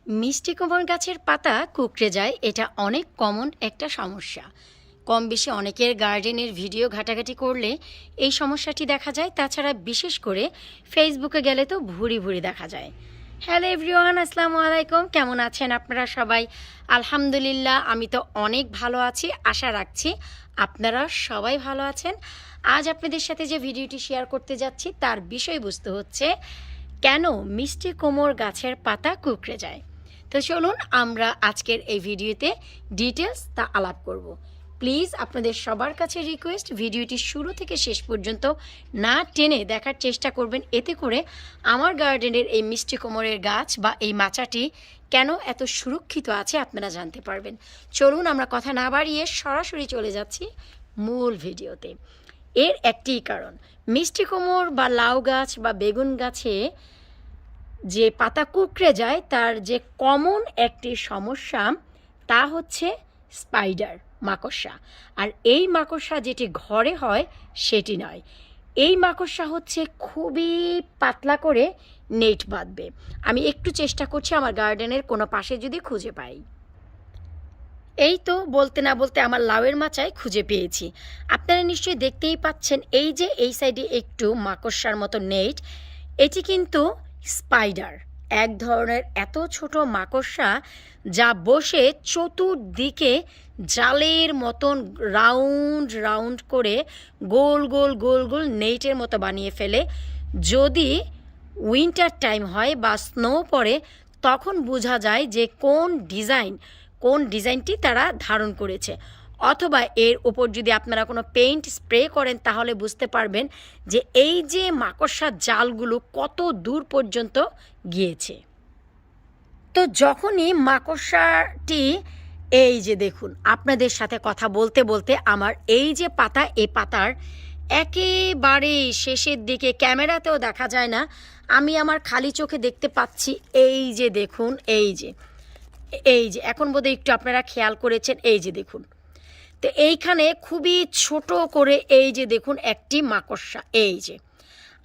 মিষ্টি কুমড়া গাছের পাতা কুঁকড়ে যায়, এটা অনেক কমন একটা সমস্যা। কম বেশি অনেকের গার্ডেনের ভিডিও ঘাটাঘাটি করলে এই সমস্যাটি দেখা যায়। তাছাড়া বিশেষ করে ফেসবুকে গেলে তো ভুরি ভুরি দেখা যায়। হ্যালো এভরিওয়ান, আসসালামু আলাইকুম। কেমন আছেন আপনারা সবাই? আলহামদুলিল্লাহ, আমি তো অনেক ভালো আছি। আশা রাখছি আপনারা সবাই ভালো আছেন। আজ আপনাদের সাথে যে ভিডিওটি শেয়ার করতে যাচ্ছি তার বিষয়বস্তু হচ্ছে কেন মিষ্টি কুমড় গাছের পাতা কুঁকড়ে যায়। তো চলুন আমরা আজকের এই ভিডিওতে ডিটেলস তা আলাপ করব। প্লিজ আপনাদের সবার কাছে রিকোয়েস্ট, ভিডিওটি শুরু থেকে শেষ পর্যন্ত না টেনে দেখার চেষ্টা করবেন। এতে করে আমার গার্ডেনের এই মিষ্টি কুমড়ের গাছ বা এই মাচাটি কেন এত সুরক্ষিত আছে আপনারা জানতে পারবেন। চলুন আমরা কথা না বাড়িয়ে সরাসরি চলে যাচ্ছি মূল ভিডিওতে। এর একটি কারণ, মিষ্টি কুমড় বা লাউ গাছ বা বেগুন গাছে যে পাতা কুঁকড়ে যায় তার যে কমন একটি সমস্যা তা হচ্ছে স্পাইডার, মাকড়সা। আর এই মাকড়সা যেটি ঘরে হয় সেটি নয়। এই মাকড়সা হচ্ছে খুবই পাতলা করে নেট বাঁধবে। আমি একটু চেষ্টা করছি আমার গার্ডেনের কোনো পাশে যদি খুঁজে পাই। এই তো বলতে না বলতে আমার লাউয়ের মাচায় খুঁজে পেয়েছি। আপনারা নিশ্চয়ই দেখতেই পাচ্ছেন, এই যে এই সাইডে একটু মাকড়সার মতো নেট, এটি কিন্তু স্পাইডার, এক ধরনের এত ছোট মাকড়সা যা বসে চতুর্দিকে জালের মতন রাউন্ড রাউন্ড করে গোল গোল গোল গোল নেটের মতো বানিয়ে ফেলে। যদি উইন্টার টাইম হয় বা স্নো পড়ে তখন বোঝা যায় যে কোন ডিজাইনটি তারা ধারণ করেছে। অথবা এর উপর যদি আপনারা কোনো পেইন্ট স্প্রে করেন তাহলে বুঝতে পারবেন যে এই যে মাকড়সার জালগুলো কত দূর পর্যন্ত গিয়েছে। তো যখনই মাকড়সাটি, এই যে দেখুন, আপনাদের সাথে কথা বলতে বলতে আমার এই যে পাতা, এই পাতার একেবারে শেষের দিকে, ক্যামেরাতেও দেখা যায় না, আমি আমার খালি চোখে দেখতে পাচ্ছি। এই যে দেখুন, এই যে এখন বোধহয় একটু আপনারা খেয়াল করেছেন, এই যে দেখুন। তো এইখানে খুবই ছোট করে এই যে দেখুন একটি মাকড়সা, এই যে,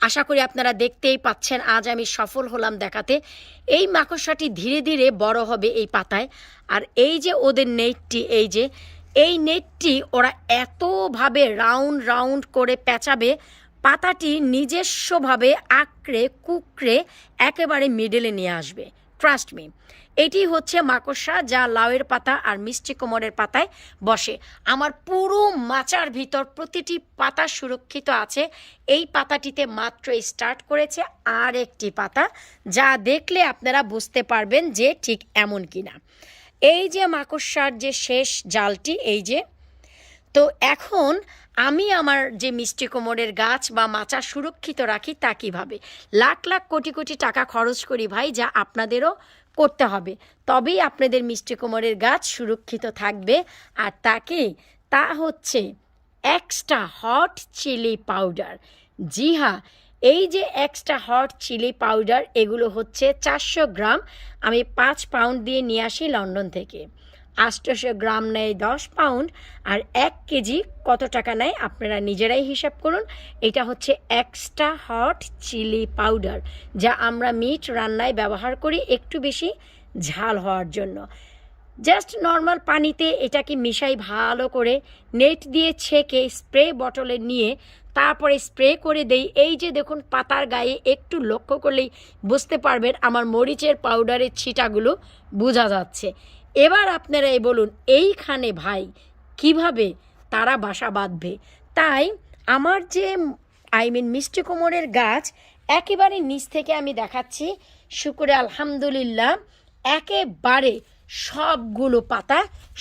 আশা করি আপনারা দেখতেই পাচ্ছেন। আজ আমি সফল হলাম দেখাতে। এই মাকড়সাটি ধীরে ধীরে বড় হবে এই পাতায়। আর এই যে ওদের নেটটি, এই নেটটি ওরা এতভাবে রাউন্ড রাউন্ড করে পেঁচাবে, পাতাটি নিজস্বভাবে আঁকড়ে কুঁকড়ে একেবারে মিডলে নিয়ে আসবে। ট্রাস্ট মি, এটি হচ্ছে মাকড়সা যা লাউয়ের পাতা আর মিষ্টি কুমড়ের পাতায় বসে। আমার পুরো মাচার ভিতর প্রতিটি পাতা সুরক্ষিত আছে। এই পাতাটিতে মাত্র স্টার্ট করেছে আর একটি পাতা, যা দেখলে আপনারা বুঝতে পারবেন যে ঠিক এমন কিনা। এই যে মাকড়সার যে শেষ জালটি, এই যে। তো এখন আমি আমার যে মিষ্টি কুমড়ের গাছ বা মাচা সুরক্ষিত রাখি তা কীভাবে? লাখ লাখ কোটি কোটি টাকা খরচ করি ভাই, যা আপনাদেরও করতে হবে। তবেই আপনাদের মিষ্টি কুমড়ের গাছ সুরক্ষিত থাকবে। আর তা হচ্ছে এক্সট্রা হট চিলি পাউডার। জি হ্যাঁ, এই যে এক্সট্রা হট চিলি পাউডার, এগুলো হচ্ছে 400 গ্রাম। আমি 5 পাউন্ড দিয়ে নিয়ে আসি লন্ডন থেকে। 800 গ্রাম নেয় 10 পাউন্ড। আর 1 কেজি কত টাকা নেয় আপনারা নিজেরাই হিসাব করুন। এটা হচ্ছে এক্সট্রা হট চিলি পাউডার, যা আমরা মিট রান্নায় ব্যবহার করি একটু বেশি ঝাল হওয়ার জন্য। জাস্ট নর্মাল পানিতে এটাকে মিশাই ভালো করে, নেট দিয়ে ছেঁকে স্প্রে বটলে নিয়ে তারপরে স্প্রে করে দেই। এই যে দেখুন, পাতার গায়ে একটু লক্ষ্য করলেই বুঝতে পারবেন আমার মরিচের পাউডারের ছিটাগুলো বোঝা যাচ্ছে। এবার আপনারাই বলুন, এইখানে ভাই কিভাবে তারা বাসা বাঁধবে? তাই আমার যে মিষ্টি কুমড়ের গাছ, একেবারে নিচ থেকে আমি দেখাচ্ছি, শুকরে আলহামদুলিল্লাহ একেবারে সবগুলো পাতা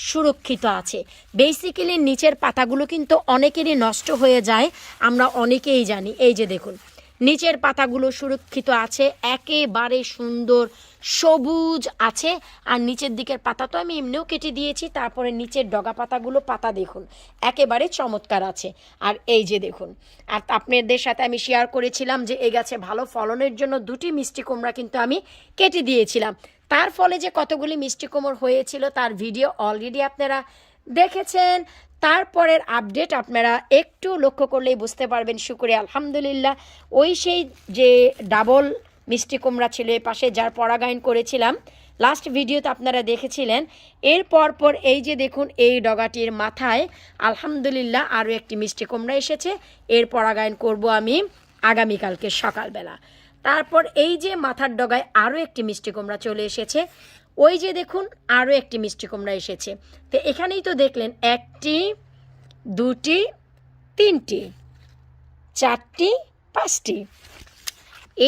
সুরক্ষিত আছে। বেসিক্যালি নিচের পাতাগুলো কিন্তু অনেকেরই নষ্ট হয়ে যায়, আমরা অনেকেই জানি। এই যে দেখুন, নিচের পাতাগুলো সুরক্ষিত আছে, একেবারে সুন্দর সবুজ আছে। আর নিচের দিকের পাতা তো আমি এমনিও কেটে দিয়েছি। তারপরে নিচের ডগা পাতাগুলো, পাতা দেখুন একেবারে চমৎকার আছে। আর এই যে দেখুন, আর আপনাদের সাথে আমি শেয়ার করেছিলাম যে এই গাছে ভালো ফলনের জন্য 2টি মিষ্টি কুমড়া কিন্তু আমি কেটে দিয়েছিলাম। তার ফলে যে কতগুলি মিষ্টি কুমড় হয়েছিল তার ভিডিও অলরেডি আপনারা দেখেছেন। তারপরের আপডেট আপনারা একটু লক্ষ্য করলেই বুঝতে পারবেন। শুকরিয়া আলহামদুলিল্লাহ, সেই যে ডাবল মিষ্টি কুমড়া ছিল এ পাশে, যার পরাগায়ন করেছিলাম লাস্ট ভিডিওতে আপনারা দেখেছিলেন। এরপর এই যে দেখুন এই ডগাটির মাথায় আলহামদুলিল্লাহ আরও একটি মিষ্টি কুমড়া এসেছে। এর পরাগায়ন করব আমি আগামীকালকে সকালবেলা। তারপর এই যে মাথার ডগায় আরও একটি মিষ্টি কুমড়া চলে এসেছে। ওই যে দেখুন আরও একটি মিষ্টি কুমড়া এসেছে। তো এখানেই তো দেখলেন 1টি 2টি 3টি 4টি 5টি।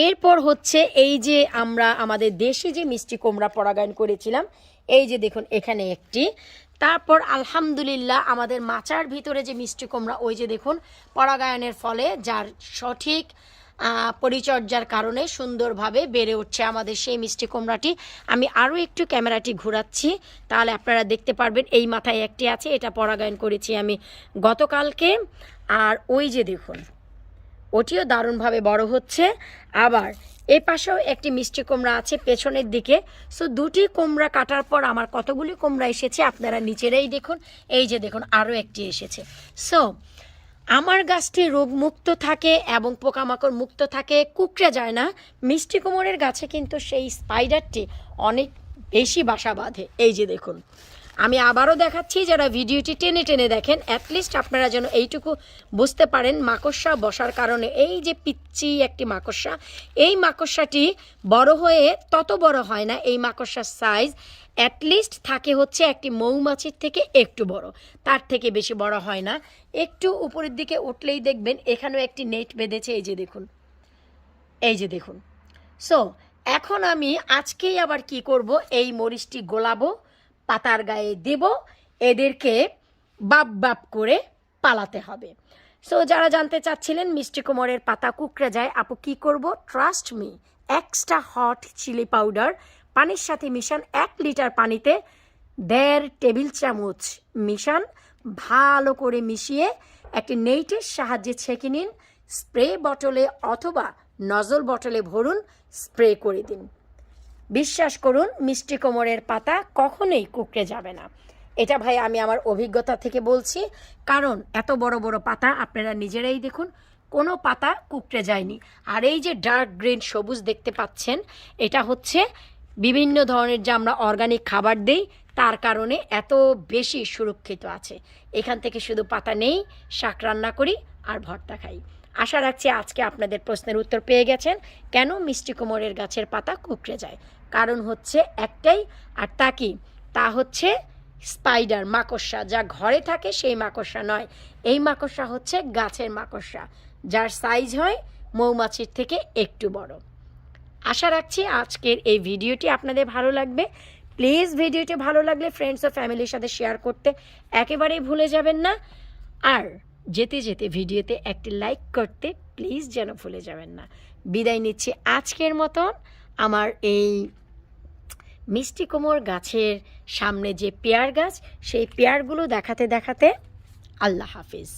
এরপর হচ্ছে এই যে আমরা আমাদের দেশে যে মিষ্টি কুমড়া পরাগায়ন করেছিলাম, এই যে দেখুন এখানে একটি। তারপর আলহামদুলিল্লাহ আমাদের মাচার ভিতরে যে মিষ্টি কুমড়া, ওই যে দেখুন পরাগায়নের ফলে যার সঠিক পরিচর্যার কারণে সুন্দরভাবে বেড়ে উঠছে আমাদের সেই মিষ্টি কুমড়াটি। আমি আরও একটু ক্যামেরাটি ঘোরাচ্ছি, তাহলে আপনারা দেখতে পারবেন। এই মাথায় একটি আছে, এটা পরাগায়ন করেছি আমি গতকালকে। আর ওই যে দেখুন ওটিও দারুণভাবে বড় হচ্ছে। আবার এ পাশেও একটি মিষ্টি কুমড়া আছে পেছনের দিকে। সো 2টি কুমড়া কাটার পর আমার কতগুলি কুমড়া এসেছে আপনারা নিচেরেই দেখুন। এই যে দেখুন আরও একটি এসেছে। সো আমার গাছটি রোগমুক্ত থাকে এবং পোকামাকড় মুক্ত থাকে, কুকড়ে যায় না। মিষ্টি কুমড়ের গাছে কিন্তু সেই স্পাইডারটি অনেক বেশি বাসা বাঁধে। এই যে দেখুন, আমি আবারও দেখাচ্ছি, যারা ভিডিওটি টেনে টেনে দেখেন অ্যাটলিস্ট আপনারা যেন এইটুকু বুঝতে পারেন মাকড়সা বসার কারণে। এই যে পিচ্ছি একটি মাকড়সা, এই মাকড়সাটি বড় হয়ে তত বড় হয় না। এই মাকড়সার সাইজ অ্যাটলিস্ট থাকে হচ্ছে একটি মৌমাছির থেকে একটু বড়, তার থেকে বেশি বড় হয় না। একটু উপরের দিকে উঠলেই দেখবেন এখানেও একটি নেট বেঁধেছে। এই যে দেখুন, এই যে দেখুন। সো এখন আমি আজকেই আবার কি করব, এই মরিচটি গোলাবো, পাতার গায়ে দেব, এদেরকে বাপ বাপ করে পালাতে হবে। সো যারা জানতে চাচ্ছিলেন মিষ্টি কুমড়ের পাতা কুকড়ে যায়, আপু কি করব, trust me, extra hot chili powder পানির সাথে মিশান। 1 লিটার পানিতে 1.5 টেবিল চামচ মিশান। ভালো করে মিশিয়ে একটি নেইটের সাহায্যে ছেঁকে নিন। স্প্রে বটলে অথবা নজল বটলে ভরুন, স্প্রে করে দিন। বিশ্বাস করুন মিষ্টি কুমড়ের পাতা কখনোই কুকড়ে যাবে না। এটা ভাই আমি আমার অভিজ্ঞতা থেকে বলছি, কারণ এত বড় বড় পাতা আপনারা নিজেরাই দেখুন, কোনো পাতা কুকড়ে যায়নি। আর এই যে ডার্ক গ্রিন সবুজ দেখতে পাচ্ছেন, এটা হচ্ছে বিভিন্ন ধরনের যে আমরা অর্গানিক খাবার দেই তার কারণে এত বেশি সুরক্ষিত আছে। এখান থেকে শুধু পাতা নেই, শাক রান্না করি আর ভর্তা খাই। আশা রাখছি আজকে আপনাদের প্রশ্নের উত্তর পেয়ে গেছেন কেন মিষ্টি কুমড়ের গাছের পাতা কুকড়ে যায়। কারণ হচ্ছে একটাই, আর তা কি, তা হচ্ছে স্পাইডার, মাকড়সা। যা ঘরে থাকে সেই মাকড়সা নয়, এই মাকড়সা হচ্ছে গাছের মাকড়সা, যার সাইজ হয় মৌমাছির থেকে একটু বড়। আশা রাখছি আজকের এই ভিডিওটি আপনাদের ভালো লাগবে। প্লিজ ভিডিওটি ভালো লাগলে ফ্রেন্ডস ও ফ্যামিলির সাথে শেয়ার করতে একেবারেই ভুলে যাবেন না। আর যেতে যেতে ভিডিওতে একটি লাইক করতে প্লিজ যেন ভুলে যাবেন না। বিদায় নিচ্ছি আজকের মতন। আমার এই মিষ্টি কুমড় গাছের সামনে যে পেয়ার গাছ, সেই পেয়ারগুলো দেখাতে দেখাতে আল্লাহ হাফিজ।